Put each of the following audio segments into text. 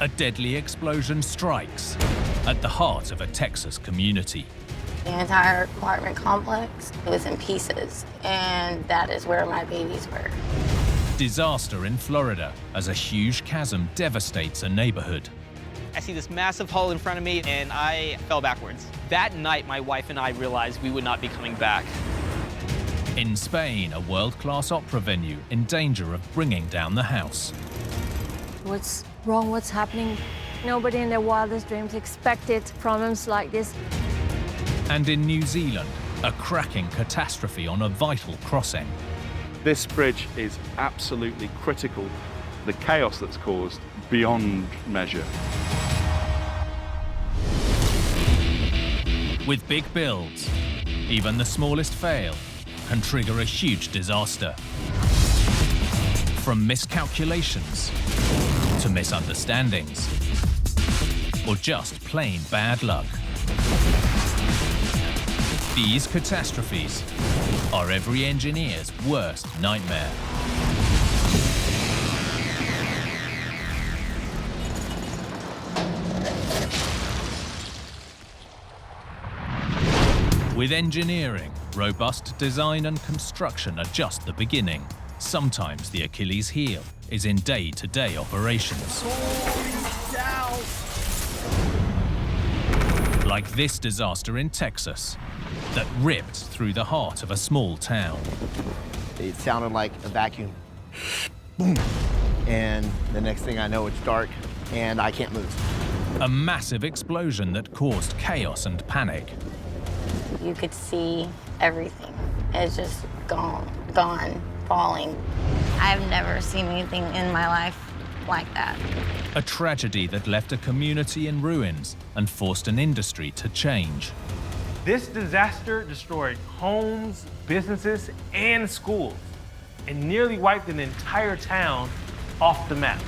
A deadly explosion strikes at the heart of a Texas community. The entire apartment complex was in pieces, and that is where my babies were. Disaster in Florida as a huge chasm devastates a neighborhood. I see this massive hole in front of me, and I fell backwards. That night, my wife and I realized we would not be coming back. In Spain, a world-class opera venue in danger of bringing down the house. What's wrong? What's happening? Nobody in their wildest dreams expected problems like this. And in New Zealand, a cracking catastrophe on a vital crossing. This bridge is absolutely critical. The chaos that's caused, beyond measure. With big builds, even the smallest fail can trigger a huge disaster. From miscalculations to misunderstandings, or just plain bad luck. These catastrophes are every engineer's worst nightmare. With engineering, robust design and construction are just the beginning. Sometimes the Achilles heel is in day-to-day operations. Like this disaster in Texas that ripped through the heart of a small town. It sounded like a vacuum. Boom. And the next thing I know, it's dark and I can't move. A massive explosion that caused chaos and panic. You could see everything. It's just gone, falling. I've never seen anything in my life like that. A tragedy that left a community in ruins and forced an industry to change. This disaster destroyed homes, businesses, and schools, and nearly wiped an entire town off the map.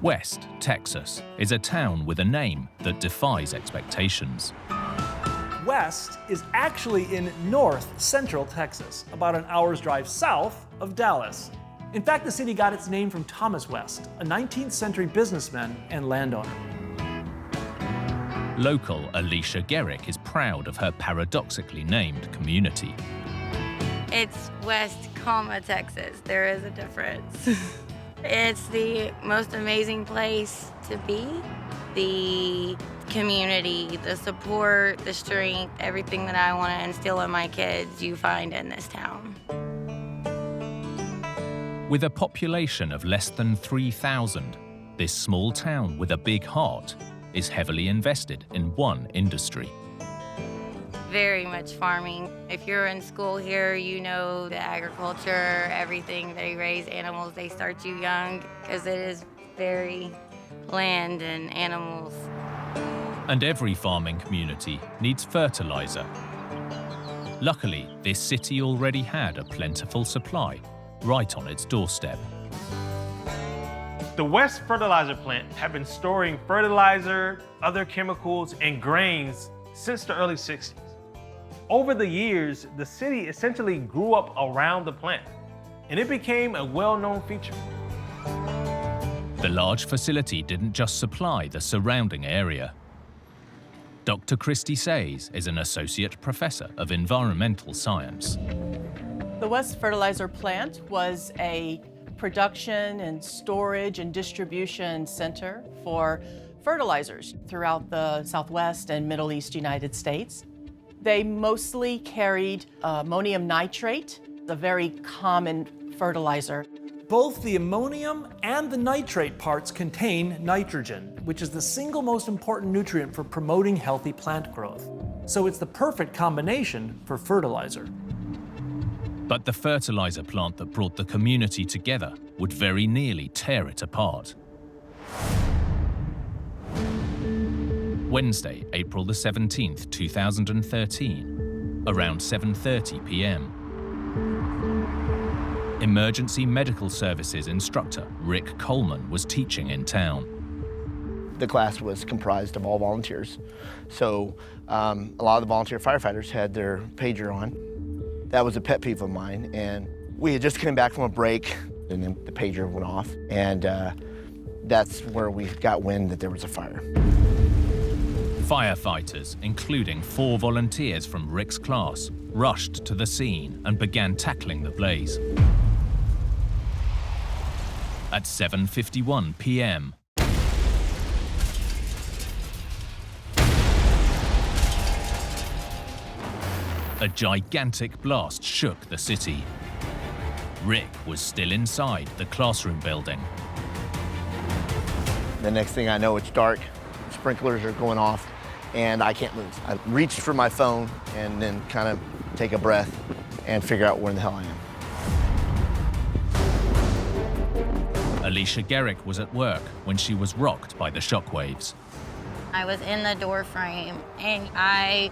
West Texas is a town with a name that defies expectations. West is actually in north central Texas, about an hour's drive south of Dallas. In fact, the city got its name from Thomas West, a 19th century businessman and landowner. Local Alicia Garrick is proud of her paradoxically named community. It's West, Texas. There is a difference. It's the most amazing place to be. The community, the support, the strength, everything that I want to instill in my kids, you find in this town. With a population of less than 3,000, this small town with a big heart is heavily invested in one industry. Very much farming. If you're in school here, you know the agriculture, everything. They raise animals, they start you young, because it is very land and animals. And every farming community needs fertilizer. Luckily, this city already had a plentiful supply right on its doorstep. The West Fertilizer plant had been storing fertilizer, other chemicals, and grains since the early 60s. Over the years, the city essentially grew up around the plant, and it became a well-known feature. The large facility didn't just supply the surrounding area. Dr. Christy Says is an associate professor of environmental science. The West Fertilizer plant was a production and storage and distribution center for fertilizers throughout the Southwest and Middle East United States. They mostly carried ammonium nitrate, a very common fertilizer. Both the ammonium and the nitrate parts contain nitrogen, which is the single most important nutrient for promoting healthy plant growth. So it's the perfect combination for fertilizer. But the fertilizer plant that brought the community together would very nearly tear it apart. Wednesday, April the 17th, 2013, around 7:30 p.m. Emergency Medical Services instructor Rick Coleman was teaching in town. The class was comprised of all volunteers. So a lot of the volunteer firefighters had their pager on. That was a pet peeve of mine, and we had just come back from a break, and then the pager went off, and that's where we got wind that there was a fire. Firefighters, including 4 volunteers from Rick's class, rushed to the scene and began tackling the blaze. At 7:51 p.m., a gigantic blast shook the city. Rick was still inside the classroom building. The next thing I know, it's dark, sprinklers are going off, and I can't move. I reached for my phone and then kind of take a breath and figure out where the hell I am. Alicia Garrick was at work when she was rocked by the shockwaves. I was in the door frame, and I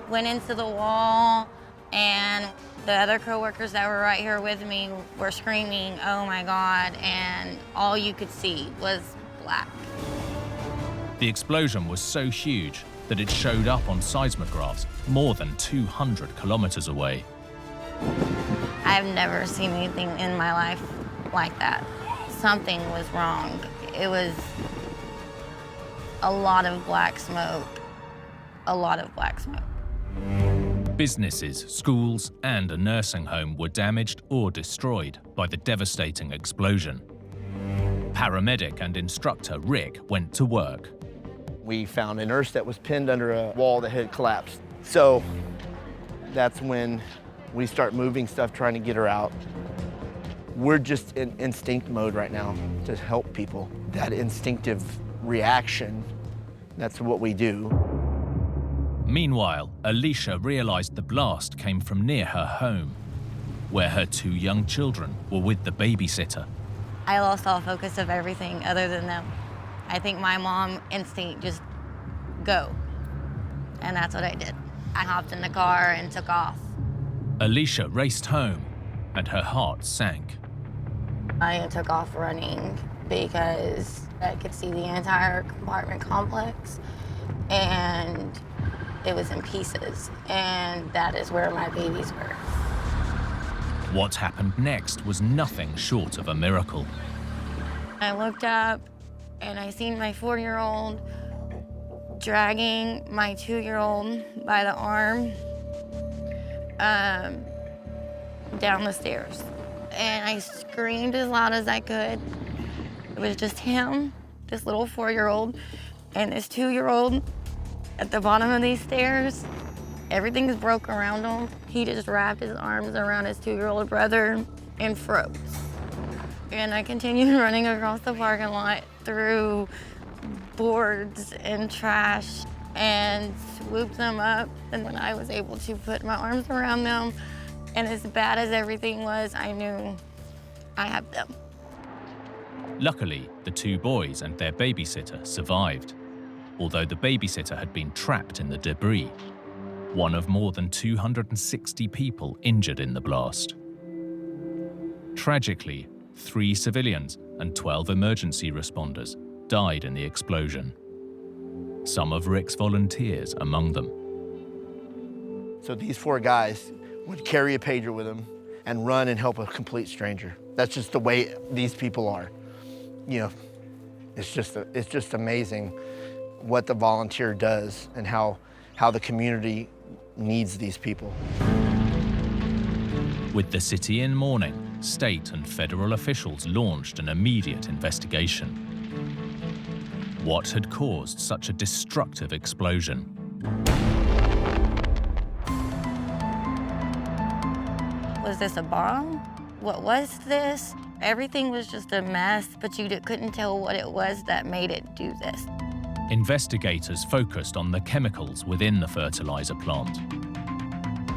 went into the wall, and the other coworkers that were right here with me were screaming, "Oh my God," and all you could see was black. The explosion was so huge that it showed up on seismographs more than 200 kilometers away. I've never seen anything in my life like that. Something was wrong. It was a lot of black smoke, a lot of black smoke. Businesses, schools, and a nursing home were damaged or destroyed by the devastating explosion. Paramedic and instructor Rick went to work. We found a nurse that was pinned under a wall that had collapsed. So that's when we start moving stuff, trying to get her out. We're just in instinct mode right now to help people. That instinctive reaction, that's what we do. Meanwhile, Alicia realized the blast came from near her home, where her 2 young children were with the babysitter. I lost all focus of everything other than them. I think my mom instinct just go, and that's what I did. I hopped in the car and took off. Alicia raced home, and her heart sank. I took off running because I could see the entire apartment complex, and it was in pieces, and that is where my babies were. What happened next was nothing short of a miracle. I looked up, and I seen my 4-year-old dragging my 2-year-old by the arm down the stairs. And I screamed as loud as I could. It was just him, this little 4-year-old, and this 2-year-old at the bottom of these stairs. Everything's broke around him. He just wrapped his arms around his 2-year-old brother and froze. And I continued running across the parking lot through boards and trash and swooped them up. And when I was able to put my arms around them, and as bad as everything was, I knew I had them. Luckily, the 2 boys and their babysitter survived, although the babysitter had been trapped in the debris, one of more than 260 people injured in the blast. Tragically, 3 civilians and 12 emergency responders died in the explosion. Some of Rick's volunteers among them. So these 4 guys would carry a pager with them and run and help a complete stranger. That's just the way these people are. You know, it's just amazing what the volunteer does and how the community needs these people. With the city in mourning, state and federal officials launched an immediate investigation. What had caused such a destructive explosion? Was this a bomb? What was this? Everything was just a mess, but you couldn't tell what it was that made it do this. Investigators focused on the chemicals within the fertilizer plant,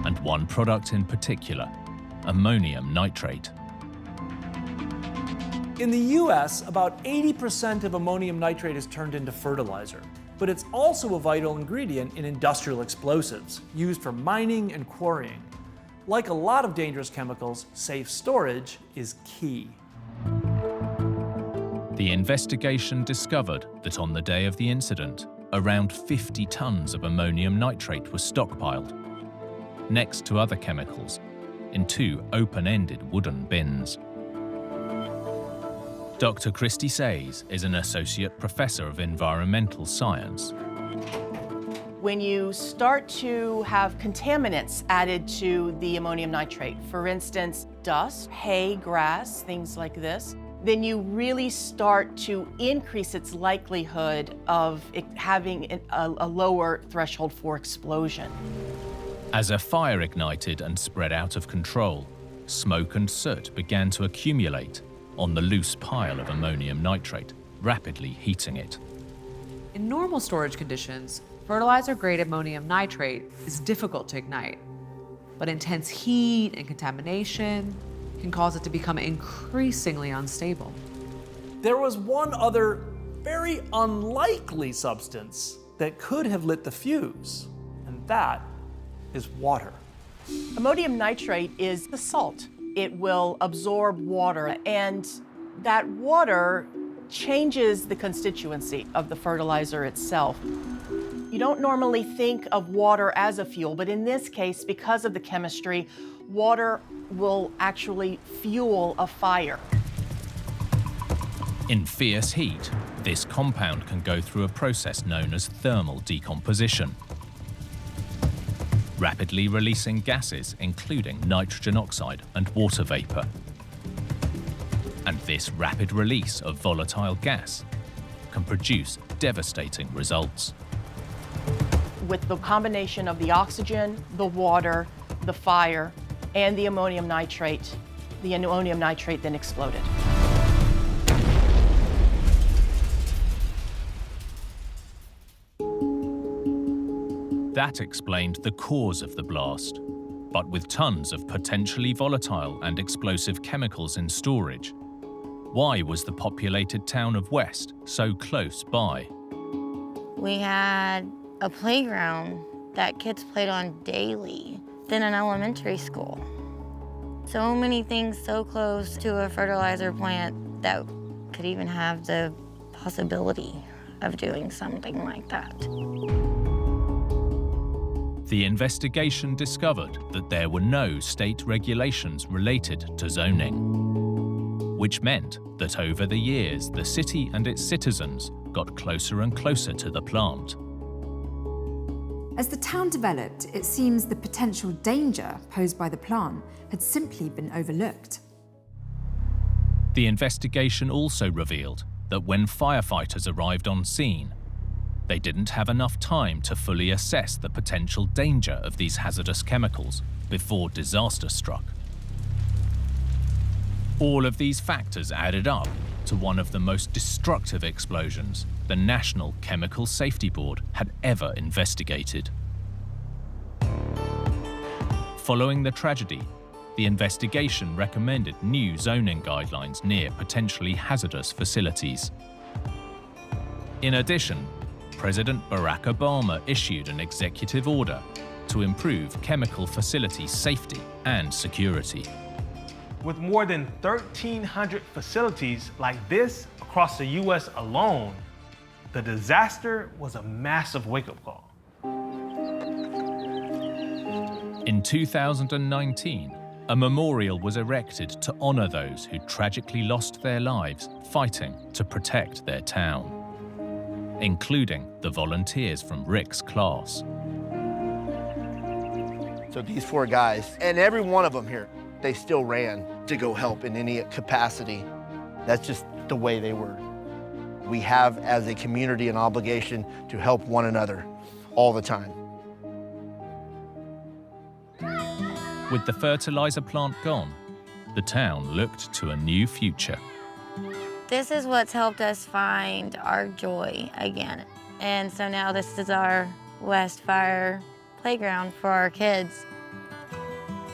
and one product in particular, ammonium nitrate. In the US, about 80% of ammonium nitrate is turned into fertilizer, but it's also a vital ingredient in industrial explosives used for mining and quarrying. Like a lot of dangerous chemicals, safe storage is key. The investigation discovered that on the day of the incident, around 50 tons of ammonium nitrate was stockpiled, next to other chemicals in 2 open-ended wooden bins. Dr. Christy Says is an associate professor of environmental science. When you start to have contaminants added to the ammonium nitrate, for instance, dust, hay, grass, things like this, then you really start to increase its likelihood of it having a lower threshold for explosion. As a fire ignited and spread out of control, smoke and soot began to accumulate on the loose pile of ammonium nitrate, rapidly heating it. In normal storage conditions, fertilizer-grade ammonium nitrate is difficult to ignite, but intense heat and contamination can cause it to become increasingly unstable. There was one other very unlikely substance that could have lit the fuse, and that is water. Ammonium nitrate is a salt. It will absorb water, and that water changes the constituency of the fertilizer itself. You don't normally think of water as a fuel, but in this case, because of the chemistry, water will actually fuel a fire. In fierce heat, this compound can go through a process known as thermal decomposition, rapidly releasing gases including nitrogen oxide and water vapor. And this rapid release of volatile gas can produce devastating results. With the combination of the oxygen, the water, the fire, and the ammonium nitrate then exploded. That explained the cause of the blast. But with tons of potentially volatile and explosive chemicals in storage, why was the populated town of West so close by? We had a playground that kids played on daily, then an elementary school. So many things so close to a fertilizer plant that could even have the possibility of doing something like that. The investigation discovered that there were no state regulations related to zoning, which meant that over the years, the city and its citizens got closer and closer to the plant. As the town developed, it seems the potential danger posed by the plant had simply been overlooked. The investigation also revealed that when firefighters arrived on scene, they didn't have enough time to fully assess the potential danger of these hazardous chemicals before disaster struck. All of these factors added up to one of the most destructive explosions the National Chemical Safety Board had ever investigated. Following the tragedy, the investigation recommended new zoning guidelines near potentially hazardous facilities. In addition, President Barack Obama issued an executive order to improve chemical facility safety and security. With more than 1,300 facilities like this across the U.S. alone, the disaster was a massive wake-up call. In 2019, a memorial was erected to honor those who tragically lost their lives fighting to protect their town, including the volunteers from Rick's class. So these 4 guys, and every one of them here, they still ran to go help in any capacity. That's just the way they were. We have, as a community, an obligation to help one another all the time. With the fertilizer plant gone, the town looked to a new future. This is what's helped us find our joy again. And so now this is our West Fire playground for our kids.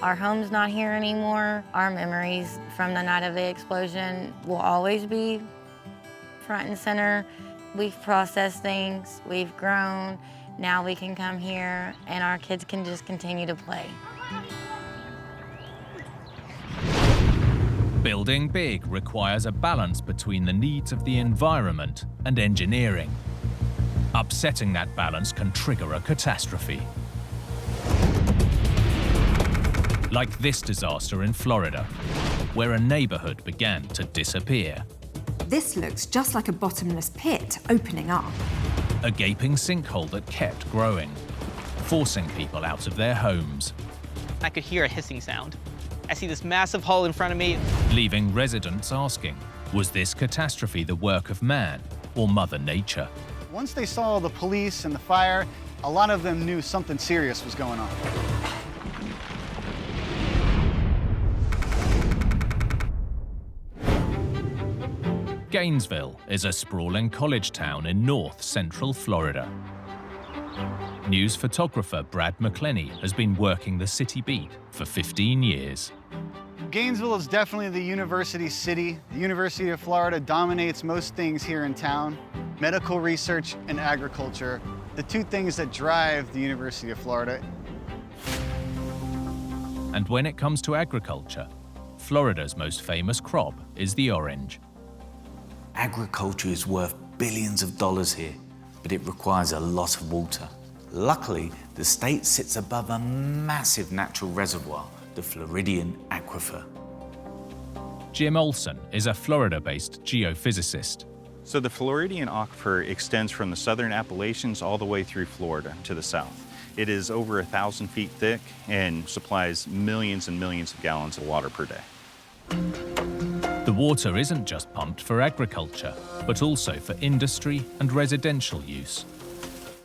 Our home's not here anymore. Our memories from the night of the explosion will always be front and center. We've processed things, we've grown. Now we can come here and our kids can just continue to play. Building big requires a balance between the needs of the environment and engineering. Upsetting that balance can trigger a catastrophe. like this disaster in Florida, where a neighborhood began to disappear. This looks just like a bottomless pit opening up. A gaping sinkhole that kept growing, forcing people out of their homes. I could hear a hissing sound. I see this massive hole in front of me. Leaving residents asking, was this catastrophe the work of man or Mother Nature? Once they saw the police and the fire, a lot of them knew something serious was going on. Gainesville is a sprawling college town in north central Florida. News photographer Brad McClenney has been working the city beat for 15 years. Gainesville is definitely the university city. The University of Florida dominates most things here in town. Medical research and agriculture, the two things that drive the University of Florida. And when it comes to agriculture, Florida's most famous crop is the orange. Agriculture is worth billions of dollars here, but it requires a lot of water. Luckily, the state sits above a massive natural reservoir, the Floridian aquifer. Jim Olson is a Florida-based geophysicist. So the Floridian aquifer extends from the southern Appalachians all the way through Florida to the south. It is over 1,000 feet thick and supplies millions and millions of gallons of water per day. The water isn't just pumped for agriculture, but also for industry and residential use.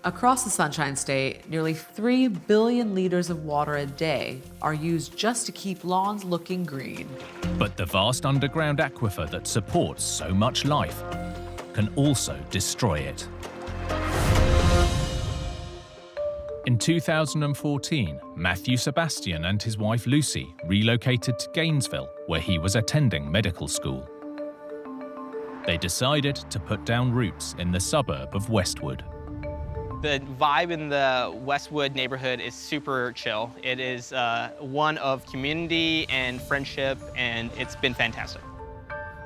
Across the Sunshine State, nearly 3 billion liters of water a day are used just to keep lawns looking green. But the vast underground aquifer that supports so much life can also destroy it. In 2014, Matthew Sebastian and his wife Lucy relocated to Gainesville, where he was attending medical school. They decided to put down roots in the suburb of Westwood. The vibe in the Westwood neighborhood is super chill. It is one of community and friendship, and it's been fantastic.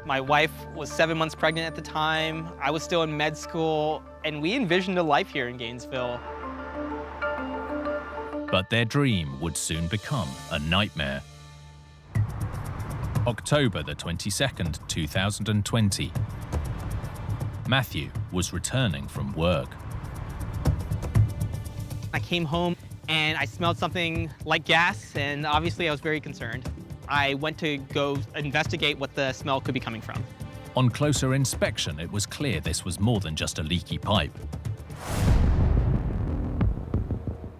My wife was 7 months pregnant at the time. I was still in med school, and we envisioned a life here in Gainesville. But their dream would soon become a nightmare. October the 22nd, 2020. Matthew was returning from work. I came home and I smelled something like gas, and obviously I was very concerned. I went to go investigate what the smell could be coming from. On closer inspection, it was clear this was more than just a leaky pipe.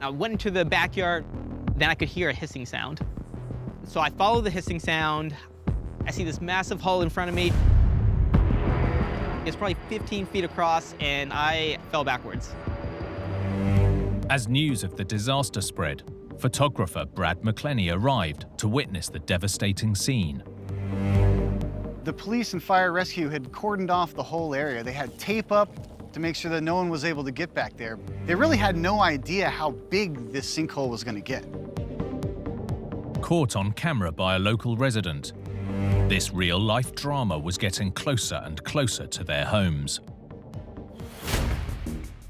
I went into the backyard, then I could hear a hissing sound. So I follow the hissing sound. I see this massive hole in front of me. It's probably 15 feet across, and I fell backwards. As news of the disaster spread, photographer Brad McClenney arrived to witness the devastating scene. The police and fire rescue had cordoned off the whole area. They had tape up to make sure that no one was able to get back there. They really had no idea how big this sinkhole was going to get. Caught on camera by a local resident, this real-life drama was getting closer and closer to their homes.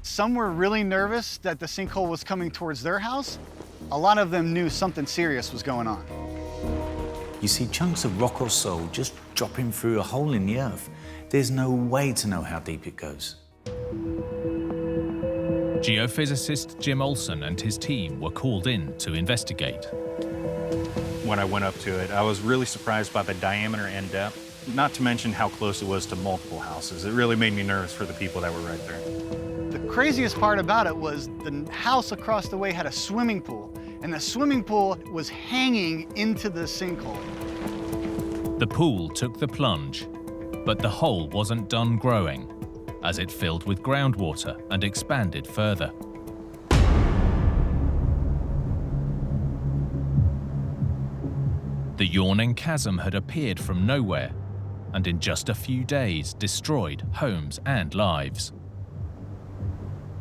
Some were really nervous that the sinkhole was coming towards their house. A lot of them knew something serious was going on. You see chunks of rock or soil just dropping through a hole in the earth. There's no way to know how deep it goes. Geophysicist Jim Olson and his team were called in to investigate. When I went up to it, I was really surprised by the diameter and depth, not to mention how close it was to multiple houses. It really made me nervous for the people that were right there. The craziest part about it was the house across the way had a swimming pool, and the swimming pool was hanging into the sinkhole. The pool took the plunge, but the hole wasn't done growing, as it filled with groundwater and expanded further. The yawning chasm had appeared from nowhere, and in just a few days destroyed homes and lives.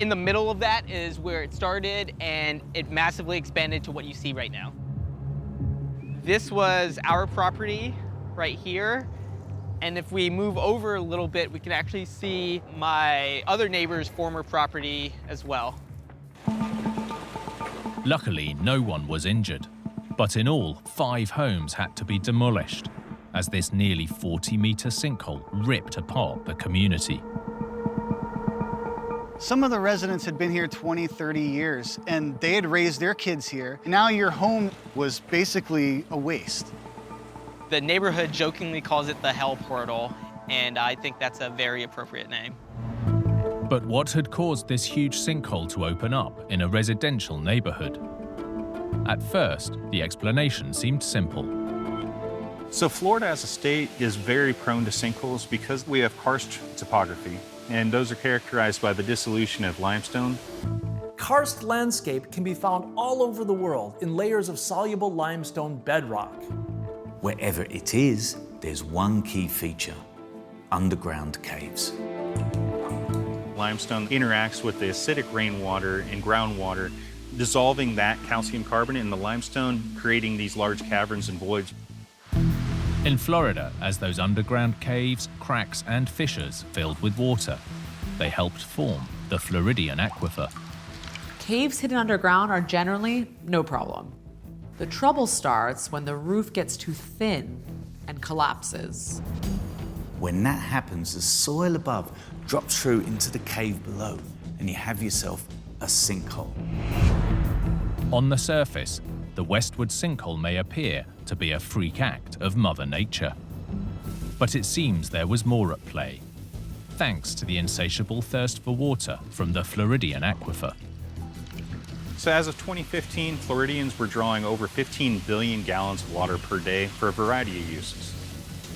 In the middle of that is where it started, and it massively expanded to what you see right now. This was our property right here. And if we move over a little bit, we can actually see my other neighbor's former property as well. Luckily, no one was injured, But in all, 5 homes had to be demolished as this nearly 40-meter sinkhole ripped apart the community. Some of the residents had been here 20, 30 years, and they had raised their kids here. Now your home was basically a waste. The neighborhood jokingly calls it the hell portal, and I think that's a very appropriate name. But what had caused this huge sinkhole to open up in a residential neighborhood? At first, the explanation seemed simple. So Florida as a state is very prone to sinkholes because we have karst topography, and those are characterized by the dissolution of limestone. Karst landscape can be found all over the world in layers of soluble limestone bedrock. Wherever it is, there's one key feature: underground caves. Limestone interacts with the acidic rainwater and groundwater, dissolving that calcium carbonate in the limestone, creating these large caverns and voids. In Florida, as those underground caves, cracks and fissures filled with water, they helped form the Floridian aquifer. Caves hidden underground are generally no problem. The trouble starts when the roof gets too thin and collapses. When that happens, the soil above drops through into the cave below, and you have yourself a sinkhole. On the surface, the westward sinkhole may appear to be a freak act of Mother Nature. But it seems there was more at play, thanks to the insatiable thirst for water from the Floridian aquifer. So as of 2015, Floridians were drawing over 15 billion gallons of water per day for a variety of uses.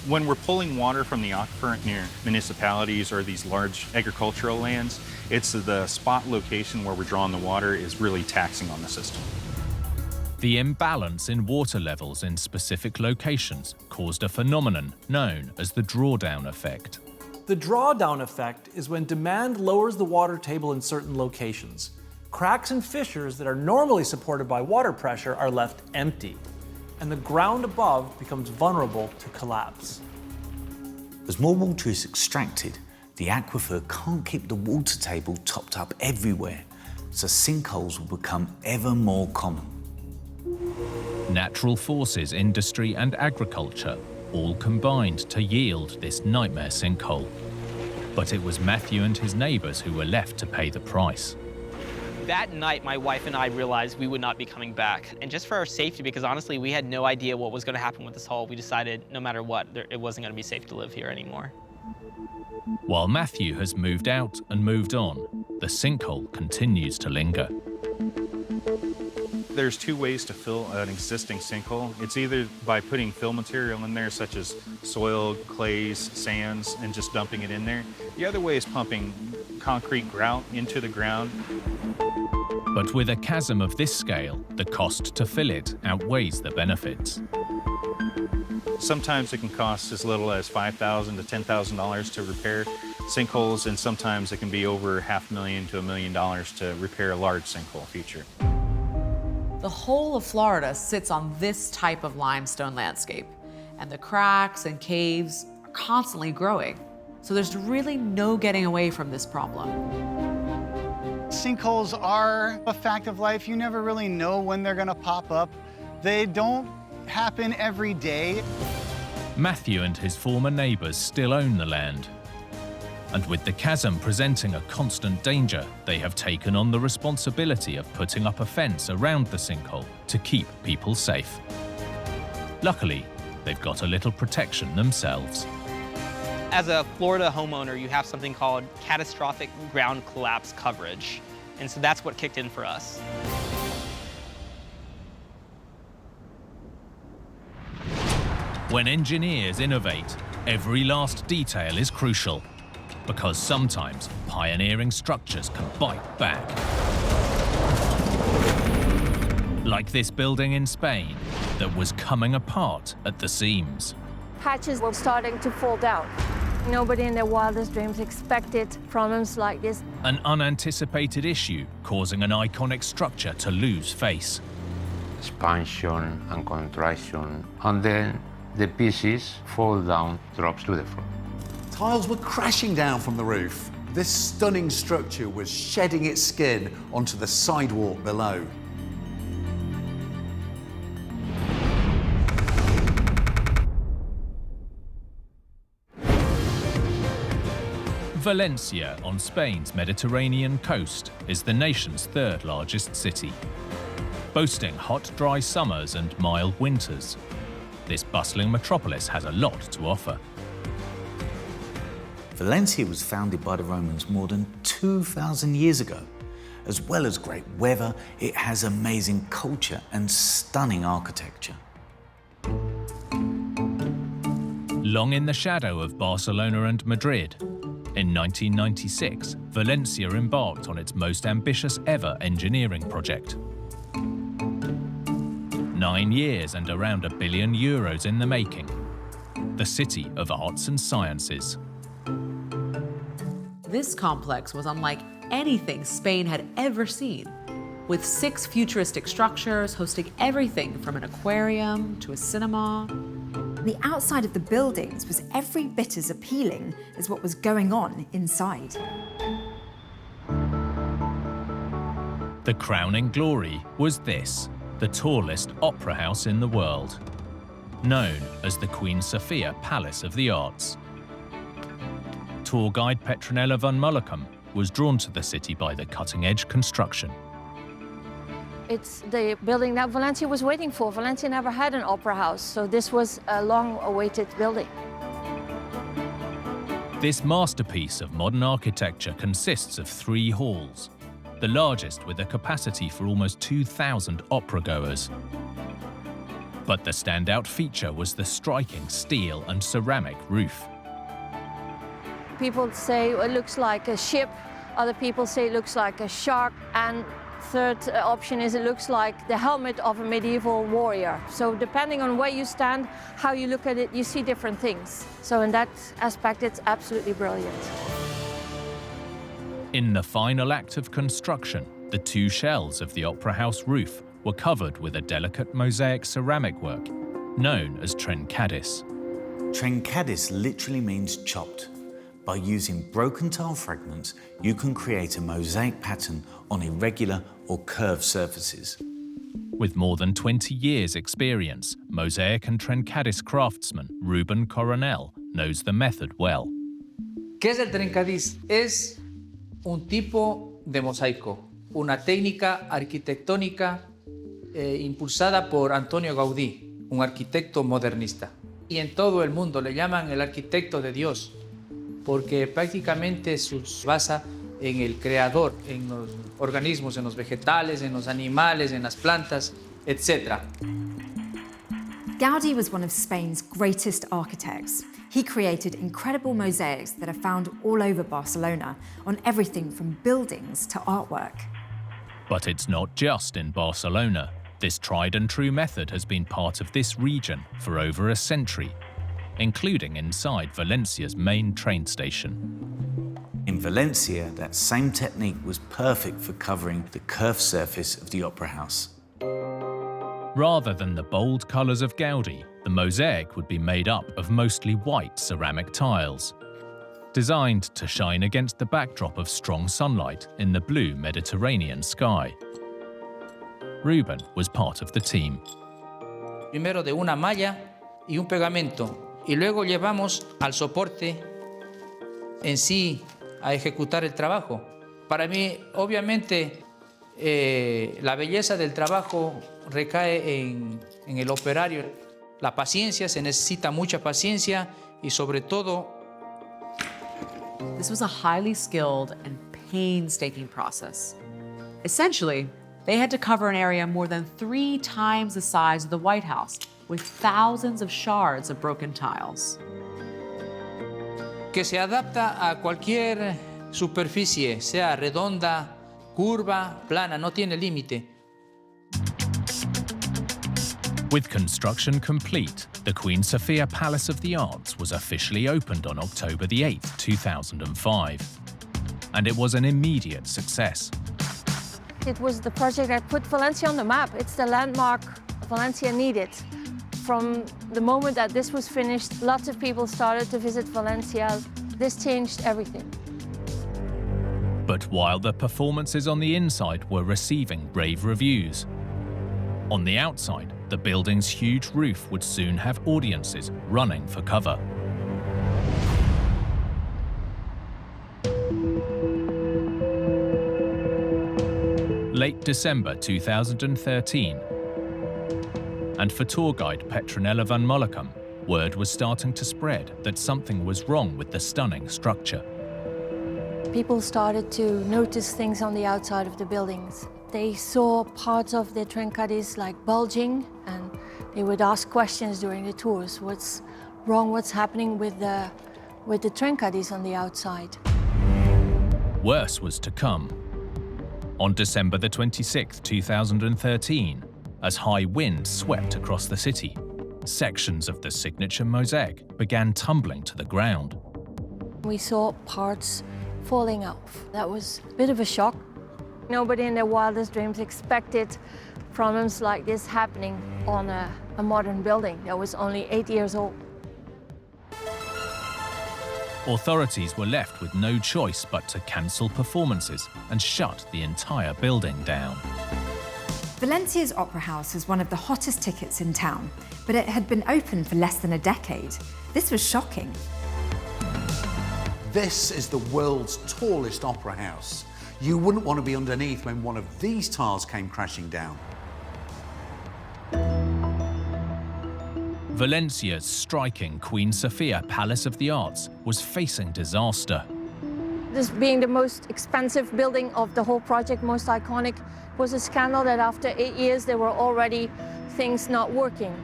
When we're pulling water from the aquifer near municipalities or these large agricultural lands, it's the spot location where we're drawing the water is really taxing on the system. The imbalance in water levels in specific locations caused a phenomenon known as the drawdown effect. The drawdown effect is when demand lowers the water table in certain locations. Cracks and fissures that are normally supported by water pressure are left empty, and the ground above becomes vulnerable to collapse. As more water is extracted, the aquifer can't keep the water table topped up everywhere, so sinkholes will become ever more common. Natural forces, industry and agriculture all combined to yield this nightmare sinkhole. But it was Matthew and his neighbors who were left to pay the price. That night, my wife and I realized we would not be coming back. And just for our safety, because honestly, we had no idea what was going to happen with this hole, we decided no matter what, it wasn't going to be safe to live here anymore. While Matthew has moved out and moved on, the sinkhole continues to linger. There's 2 ways to fill an existing sinkhole. It's either by putting fill material in there, such as soil, clays, sands, and just dumping it in there. The other way is pumping concrete grout into the ground. But with a chasm of this scale, the cost to fill it outweighs the benefits. Sometimes it can cost as little as $5,000 to $10,000 to repair sinkholes, and sometimes it can be over $500,000 to $1 million to repair a large sinkhole feature. The whole of Florida sits on this type of limestone landscape, and the cracks and caves are constantly growing. So there's really no getting away from this problem. Sinkholes are a fact of life. You never really know when they're gonna pop up. They don't happen every day. Matthew and his former neighbors still own the land. And with the chasm presenting a constant danger, they have taken on the responsibility of putting up a fence around the sinkhole to keep people safe. Luckily, they've got a little protection themselves. As a Florida homeowner, you have something called catastrophic ground collapse coverage. And so that's what kicked in for us. When engineers innovate, every last detail is crucial, because sometimes pioneering structures can bite back. Like this building in Spain that was coming apart at the seams. Hatches were starting to fall down. Nobody in their wildest dreams expected problems like this. An unanticipated issue causing an iconic structure to lose face. Expansion and contraction, and then the pieces fall down, drops to the floor. Tiles were crashing down from the roof. This stunning structure was shedding its skin onto the sidewalk below. Valencia on Spain's Mediterranean coast is the nation's third largest city. Boasting hot, dry summers and mild winters, this bustling metropolis has a lot to offer. Valencia was founded by the Romans more than 2,000 years ago. As well as great weather, it has amazing culture and stunning architecture. Long in the shadow of Barcelona and Madrid, in 1996, Valencia embarked on its most ambitious ever engineering project. 9 years and around €1 billion in the making. The City of Arts and Sciences. This complex was unlike anything Spain had ever seen, with 6 futuristic structures hosting everything from an aquarium to a cinema. The outside of the buildings was every bit as appealing as what was going on inside. The crowning glory was this, the tallest opera house in the world, known as the Queen Sofia Palace of the Arts. Tour guide Petronella van Mullicum was drawn to the city by the cutting-edge construction. It's the building that Valencia was waiting for. Valencia never had an opera house, so this was a long-awaited building. This masterpiece of modern architecture consists of 3 halls, the largest with a capacity for almost 2,000 opera-goers. But the standout feature was the striking steel and ceramic roof. People say it looks like a ship, other people say it looks like a shark, and third option is it looks like the helmet of a medieval warrior. So depending on where you stand, how you look at it, you see different things. So in that aspect, it's absolutely brilliant. In the final act of construction, the 2 shells of the opera house roof were covered with a delicate mosaic ceramic work known as trencadis. Trencadis literally means chopped. By using broken tile fragments, you can create a mosaic pattern on irregular or curved surfaces. With more than 20 years' experience, mosaic and trencadis craftsman Ruben Coronel knows the method well. ¿Qué es el trencadis? Es un tipo de mosaico, una técnica arquitectónica impulsada por Antonio Gaudí, un arquitecto modernista. Y en todo el mundo le llaman el arquitecto de Dios, porque prácticamente se basa en el creador, en los organismos, en los vegetales, en los animales, en las plantas, etc. Gaudí was one of Spain's greatest architects. He created incredible mosaics that are found all over Barcelona, on everything from buildings to artwork. But it's not just in Barcelona. This tried and true method has been part of this region for over a century, including inside Valencia's main train station. In Valencia, that same technique was perfect for covering the curved surface of the opera house. Rather than the bold colours of Gaudí, the mosaic would be made up of mostly white ceramic tiles, designed to shine against the backdrop of strong sunlight in the blue Mediterranean sky. Ruben was part of the team. Primero de una malla y un pegamento, y luego llevamos al soporte en sí a ejecutar el trabajo. Para mí, obviamente, la belleza del trabajo recae en el operario. La paciencia, se necesita mucha paciencia y sobre todo... This was a highly skilled and painstaking process. Essentially, they had to cover an area more than 3 times the size of the White House, with thousands of shards of broken tiles. Que se adapta a cualquier superficie, sea redonda, curva, plana, no tiene límite. With construction complete, the Queen Sofia Palace of the Arts was officially opened on October the 8th, 2005. And it was an immediate success. It was the project that put Valencia on the map. It's the landmark Valencia needed. From the moment that this was finished, lots of people started to visit Valencia. This changed everything. But while the performances on the inside were receiving rave reviews, on the outside, the building's huge roof would soon have audiences running for cover. late December 2013, and for tour guide Petronella van Mollekam, word was starting to spread that something was wrong with the stunning structure. People started to notice things on the outside of the buildings. They saw parts of the trencadis like bulging, and they would ask questions during the tours. What's wrong? What's happening with the trencadis on the outside? Worse was to come. On December the 26th, 2013, as high winds swept across the city, sections of the signature mosaic began tumbling to the ground. We saw parts falling off. That was a bit of a shock. Nobody in their wildest dreams expected problems like this happening on a modern building that was only 8 years old. Authorities were left with no choice but to cancel performances and shut the entire building down. Valencia's Opera House was one of the hottest tickets in town, but it had been open for less than a decade. This was shocking. This is the world's tallest opera house. You wouldn't want to be underneath when one of these towers came crashing down. Valencia's striking Queen Sofia Palace of the Arts was facing disaster. This being the most expensive building of the whole project, most iconic, was a scandal that after 8 years there were already things not working.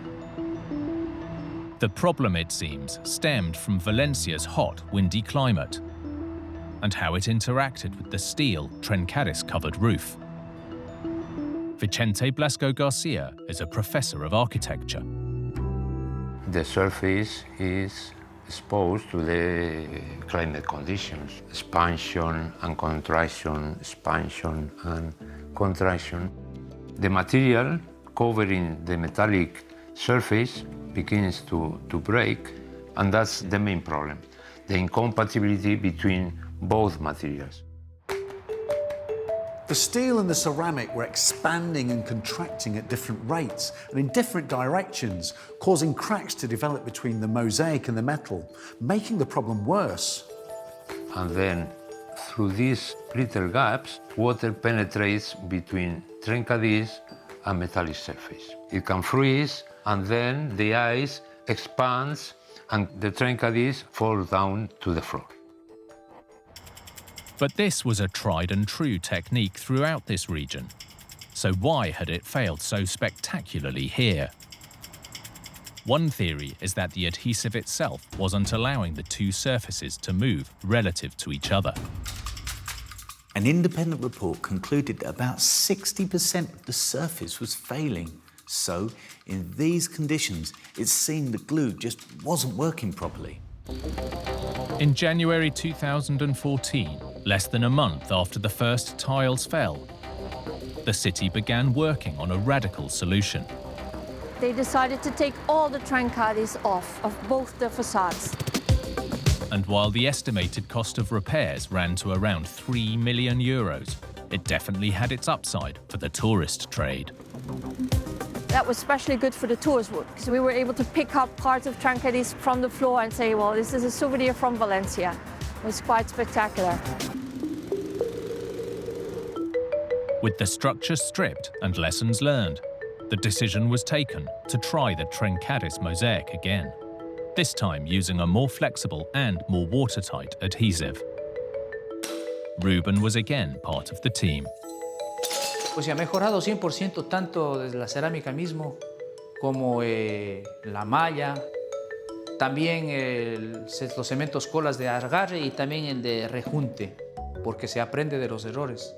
The problem, it seems, stemmed from Valencia's hot, windy climate and how it interacted with the steel, trencadis-covered roof. Vicente Blasco Garcia is a professor of architecture. The surface is exposed to the climate conditions, expansion and contraction, expansion and contraction. The material covering the metallic surface begins to break, and that's the main problem, the incompatibility between both materials. The steel and the ceramic were expanding and contracting at different rates and in different directions, causing cracks to develop between the mosaic and the metal, making the problem worse. And then, through these little gaps, water penetrates between trencadis and metallic surface. It can freeze, and then the ice expands and the trencadis fall down to the floor. But this was a tried and true technique throughout this region. So why had it failed so spectacularly here? One theory is that the adhesive itself wasn't allowing the two surfaces to move relative to each other. An independent report concluded that about 60% of the surface was failing. So, in these conditions, it seemed the glue just wasn't working properly. In January 2014, less than a month after the first tiles fell, the city began working on a radical solution. They decided to take all the trencadis off of both the facades. And while the estimated cost of repairs ran to around €3 million, it definitely had its upside for the tourist trade. That was especially good for the tours because we were able to pick up parts of trencadis from the floor and say, well, this is a souvenir from Valencia. It was quite spectacular. With the structure stripped and lessons learned, the decision was taken to try the trencadis mosaic again, this time using a more flexible and more watertight adhesive. Ruben was again part of the team. Pues se ha mejorado 100% tanto desde la cerámica mismo como la malla, también los cementos colas de agarre y también el de rejunte, porque se aprende de los errores.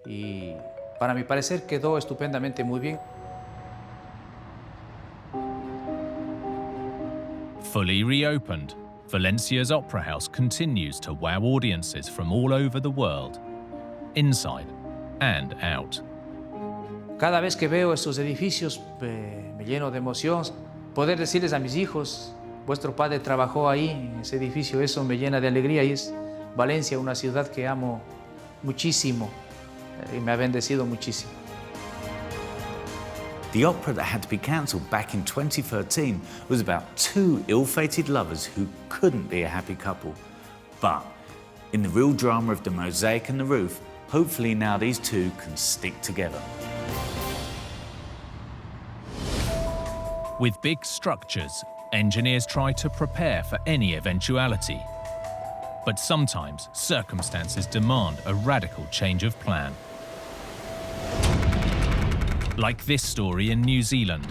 Y para mi parecer quedó estupendamente muy bien. Fully reopened, Valencia's Opera House continues to wow audiences from all over the world, inside and out. Cada vez que veo estos edificios me lleno de emoción. Poder decirles a mis hijos, vuestro padre trabajó ahí, en ese edificio, eso me llena de alegría. Y es Valencia, una ciudad que amo muchísimo y me ha bendecido muchísimo. The opera that had to be cancelled back in 2013 was about two ill-fated lovers who couldn't be a happy couple. But in the real drama of the mosaic and the roof, Hopefully now these two can stick together. With big structures, engineers try to prepare for any eventuality. But sometimes circumstances demand a radical change of plan. Like this story in New Zealand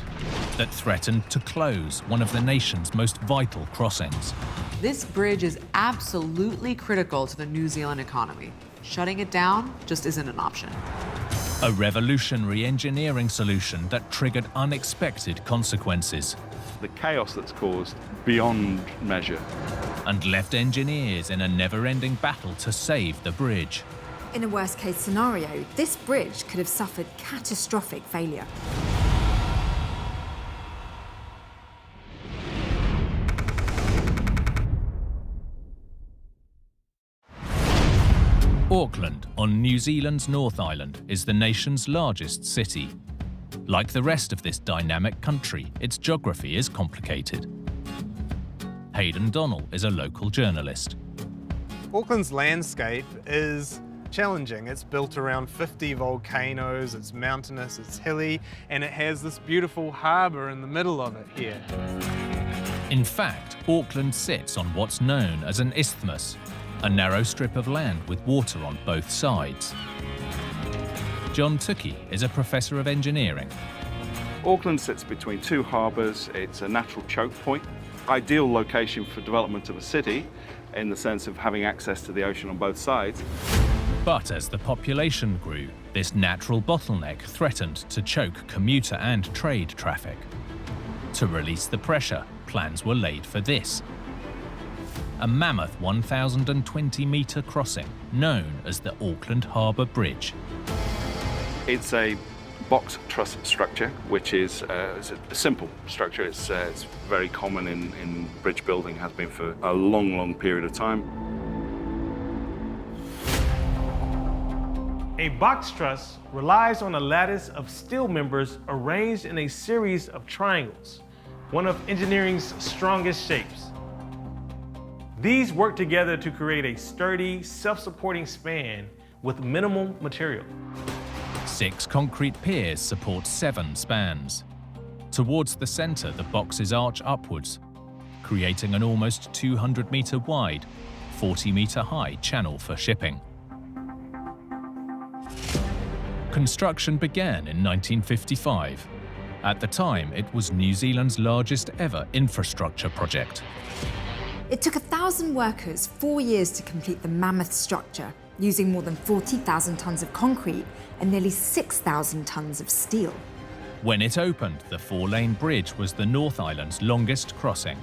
that threatened to close one of the nation's most vital crossings. This bridge is absolutely critical to the New Zealand economy. Shutting it down just isn't an option. A revolutionary engineering solution that triggered unexpected consequences. The chaos that's caused beyond measure. And left engineers in a never-ending battle to save the bridge. In a worst-case scenario, this bridge could have suffered catastrophic failure. Auckland, on New Zealand's North Island, is the nation's largest city. Like the rest of this dynamic country, its geography is complicated. Hayden Donnell is a local journalist. Auckland's landscape is challenging. It's built around 50 volcanoes, it's mountainous, it's hilly, and it has this beautiful harbour in the middle of it here. In fact, Auckland sits on what's known as an isthmus, a narrow strip of land with water on both sides. John Tukey is a professor of engineering. Auckland sits between two harbours. It's a natural choke point, ideal location for development of a city in the sense of having access to the ocean on both sides. But as the population grew, this natural bottleneck threatened to choke commuter and trade traffic. To release the pressure, plans were laid for this: a mammoth 1,020-metre crossing known as the Auckland Harbour Bridge. It's a box truss structure, which is it's a simple structure. It's very common in bridge building, has been for a long, long period of time. A box truss relies on a lattice of steel members arranged in a series of triangles, one of engineering's strongest shapes. These work together to create a sturdy, self-supporting span with minimal material. 6 concrete piers support 7 spans. Towards the centre, the boxes arch upwards, creating an almost 200-metre wide, 40-metre high channel for shipping. Construction began in 1955. At the time, it was New Zealand's largest ever infrastructure project. It took 1,000 workers 4 years to complete the mammoth structure, using more than 40,000 tonnes of concrete and nearly 6,000 tonnes of steel. When it opened, the 4-lane bridge was the North Island's longest crossing,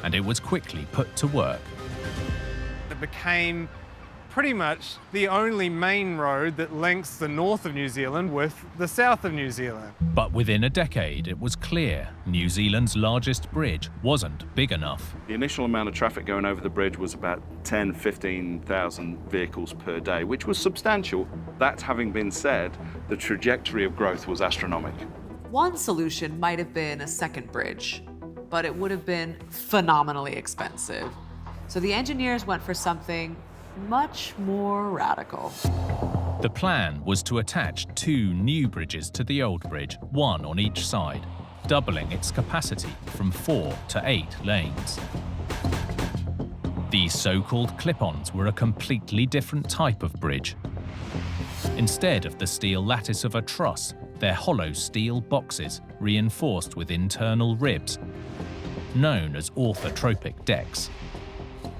and it was quickly put to work. It became pretty much the only main road that links the north of New Zealand with the south of New Zealand. But within a decade, it was clear New Zealand's largest bridge wasn't big enough. The initial amount of traffic going over the bridge was about 15,000 vehicles per day, which was substantial. That having been said, the trajectory of growth was astronomical. One solution might have been a second bridge, but it would have been phenomenally expensive. So the engineers went for something much more radical. The plan was to attach 2 new bridges to the old bridge, one on each side, doubling its capacity from 4 to 8 lanes. These so-called clip-ons were a completely different type of bridge. Instead of the steel lattice of a truss, they're hollow steel boxes reinforced with internal ribs, known as orthotropic decks,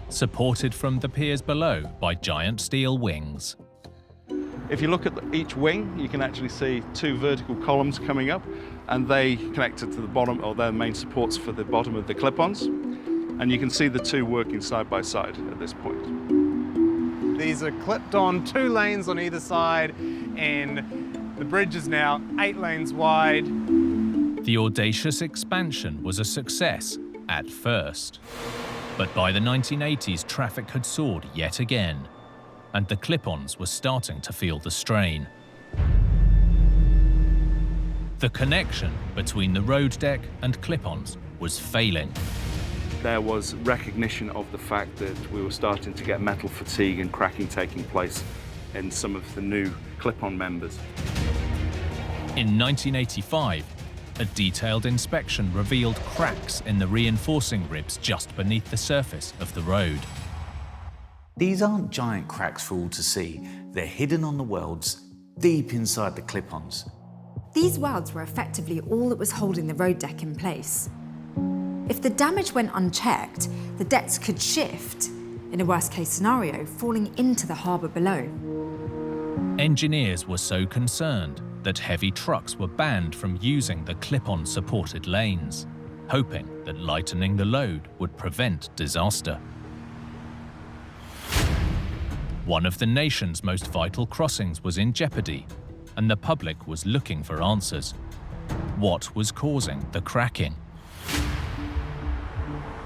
supported from the piers below by giant steel wings. If you look at each wing, you can actually see 2 vertical columns coming up, and they connected to the bottom, or their main supports for the bottom of the clip-ons. And you can see the 2 working side by side at this point. These are clipped on 2 lanes on either side, and the bridge is now 8 lanes wide. The audacious expansion was a success at first. But by the 1980s, traffic had soared yet again, and the clip-ons were starting to feel the strain. The connection between the road deck and clip-ons was failing. There was recognition of the fact that we were starting to get metal fatigue and cracking taking place in some of the new clip-on members. In 1985, a detailed inspection revealed cracks in the reinforcing ribs just beneath the surface of the road. These aren't giant cracks for all to see. They're hidden on the welds deep inside the clip-ons. These welds were effectively all that was holding the road deck in place. If the damage went unchecked, the decks could shift, in a worst-case scenario, falling into the harbour below. Engineers were so concerned that heavy trucks were banned from using the clip-on supported lanes, hoping that lightening the load would prevent disaster. One of the nation's most vital crossings was in jeopardy, and the public was looking for answers. What was causing the cracking?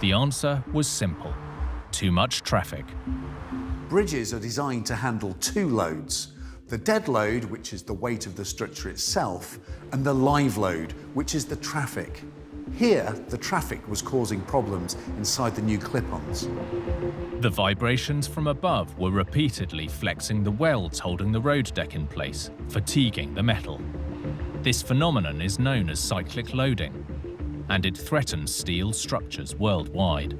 The answer was simple: too much traffic. Bridges are designed to handle two loads: the dead load, which is the weight of the structure itself, and the live load, which is the traffic. Here, the traffic was causing problems inside the new clip-ons. The vibrations from above were repeatedly flexing the welds holding the road deck in place, fatiguing the metal. This phenomenon is known as cyclic loading, and it threatens steel structures worldwide.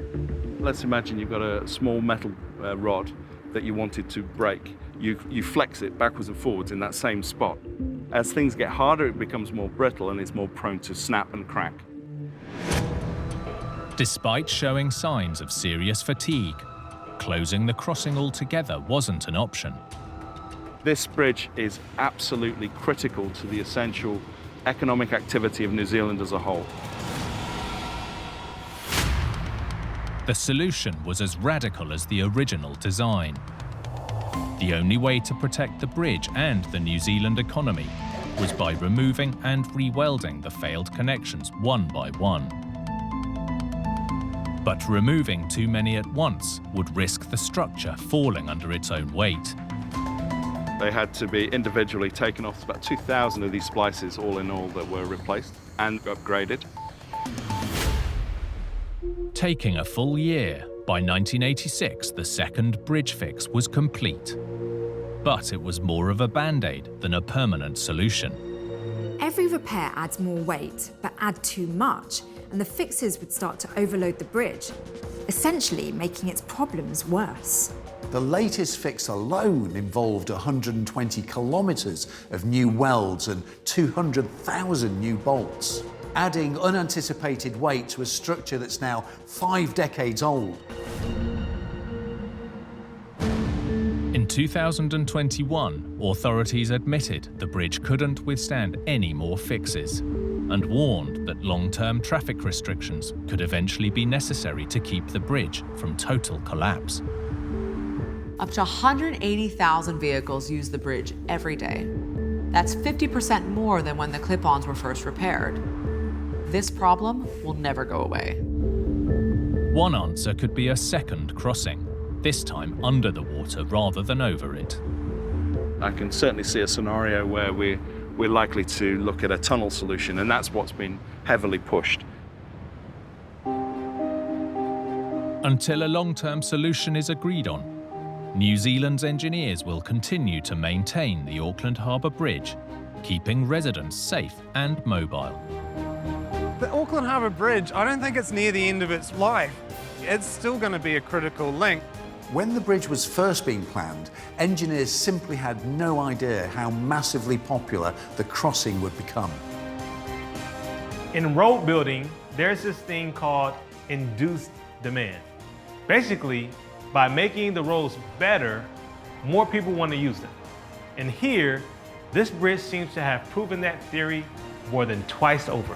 Let's imagine you've got a small metal rod that you wanted to break. You flex it backwards and forwards in that same spot. As things get harder, it becomes more brittle and is more prone to snap and crack. Despite showing signs of serious fatigue, closing the crossing altogether wasn't an option. This bridge is absolutely critical to the essential economic activity of New Zealand as a whole. The solution was as radical as the original design. The only way to protect the bridge and the New Zealand economy was by removing and re-welding the failed connections one by one. But removing too many at once would risk the structure falling under its own weight. They had to be individually taken off. About 2,000 of these splices all in all that were replaced and upgraded. Taking a full year, by 1986 the second bridge fix was complete. But it was more of a band-aid than a permanent solution. Every repair adds more weight, but add too much, and the fixes would start to overload the bridge, essentially making its problems worse. The latest fix alone involved 120 kilometres of new welds and 200,000 new bolts, adding unanticipated weight to a structure that's now 5 decades old. In 2021, authorities admitted the bridge couldn't withstand any more fixes and warned that long-term traffic restrictions could eventually be necessary to keep the bridge from total collapse. Up to 180,000 vehicles use the bridge every day. That's 50% more than when the clip-ons were first repaired. This problem will never go away. One answer could be a second crossing, this time under the water rather than over it. I can certainly see a scenario where we're likely to look at a tunnel solution, and that's what's been heavily pushed. Until a long-term solution is agreed on, New Zealand's engineers will continue to maintain the Auckland Harbour Bridge, keeping residents safe and mobile. The Auckland Harbour Bridge, I don't think it's near the end of its life. It's still going to be a critical link. When the bridge was first being planned, engineers simply had no idea how massively popular the crossing would become. In road building, there's this thing called induced demand. Basically, by making the roads better, more people want to use them. And here, this bridge seems to have proven that theory more than twice over.